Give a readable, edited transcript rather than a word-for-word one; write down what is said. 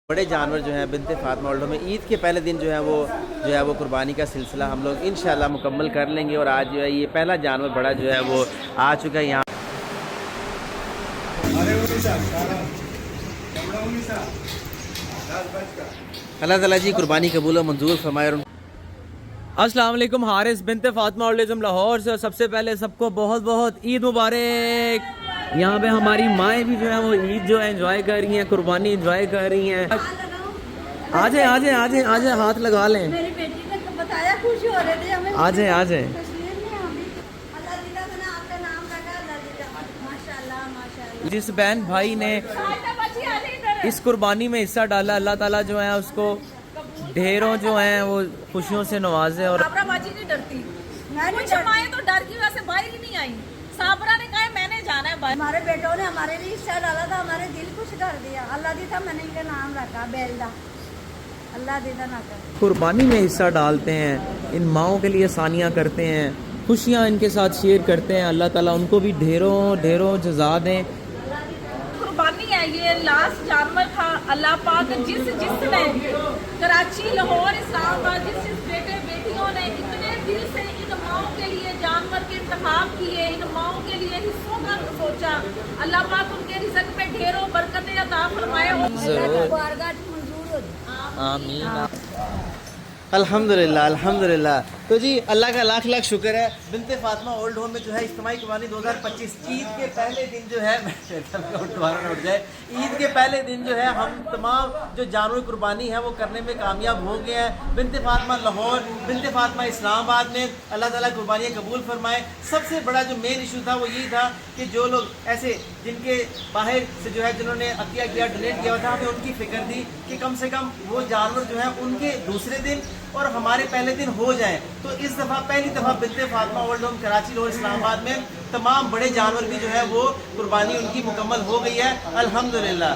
بڑے جانور جو ہیں بنت فاطمہ اولڈ ہوم میں عید کے پہلے دن جو ہے وہ قربانی کا سلسلہ ہم لوگ انشاءاللہ مکمل کر لیں گے، اور آج جو ہے یہ پہلا جانور بڑا جو ہے وہ آ چکا ہے یہاں۔ اللہ تعالیٰ جی قربانی قبول و منظور فرمائے۔ السلام علیکم، حارث بنت فاطمہ اولڈ لاہور سے سب سے پہلے سب کو بہت بہت عید مبارک۔ یہاں پہ ہماری مائیں بھی جو ہیں وہ عید جو ہے انجوائے کر رہی ہیں، قربانی انجوائے کر رہی ہیں۔ آ جائیں آ جائیں آ جائیں آ جائیں، ہاتھ لگا لیں۔ میری بیٹی نے بتایا خوشی ہو رہے تھے ہمیں، آ جائیں آ جائیں۔ جس بہن بھائی نے اس قربانی میں حصہ ڈالا، اللہ تعالیٰ جو ہے اس کو ڈھیروں جو ہیں وہ خوشیوں سے نوازے۔ اور صابرہ باجی نہیں ڈرتی، کچھ مائیں تو ڈر کی وجہ سے باہر ہی نہیں آئی۔ صابرہ نے کہا میں نے جانا ہے باہر۔ ہمارے بیٹوں نے ہمارے لیے حصہ ڈالا تھا، ہمارے دل خوش کر دیا۔ اللہ دی تھا، میں نے ان کا نام رکھا بیلدا، اللہ دیدہ نہ کر۔ قربانی میں حصہ ڈالتے ہیں، ان ماؤں کے لیے ثانیہ کرتے ہیں، خوشیاں ان کے ساتھ شیئر کرتے ہیں، اللہ تعالیٰ ان کو بھی ڈھیروں ڈھیروں جزا دیں۔ قربانی ہے، یہ لاسٹ جانور تھا۔ اللہ پاک جس نے کراچی، لاہور، اسلام آباد جس بیٹے بیٹیوں نے اتنے دل سے ان ماؤں کے لیے جانور کے انتخاب کیے، ان ماؤں کے لیے حصوں کا سوچا، اللہ پاک ان کے رزق میں ڈھیروں برکتیں عطا فرمائے۔ آمین۔ الحمدللہ الحمدللہ۔ تو جی اللہ کا لاکھ لاکھ شکر ہے، بنت فاطمہ اولڈ ہوم میں جو ہے اجتماعی قربانی 2025 عید کے پہلے دن جو ہے عید کے پہلے دن جو ہے ہم تمام جو جانور قربانی ہے وہ کرنے میں کامیاب ہو گئے ہیں۔ بنت فاطمہ لاہور، بنت فاطمہ اسلام آباد میں اللہ تعالیٰ قربانیاں قبول فرمائے۔ سب سے بڑا جو مین ایشو تھا وہ یہ تھا کہ جو لوگ ایسے جن کے باہر سے جو ہے جنہوں نے عطیہ کیا، ڈونیٹ کیا تھا، ہمیں ان کی فکر تھی کہ کم سے کم وہ جانور جو ہے ان کے دوسرے دن اور ہمارے پہلے دن ہو جائیں۔ تو اس دفعہ پہلی دفعہ بنت فاطمہ اولڈ ہوم کراچی، لاہور، اسلام آباد میں تمام بڑے جانور بھی جو ہے وہ قربانی ان کی مکمل ہو گئی ہے، الحمدللہ۔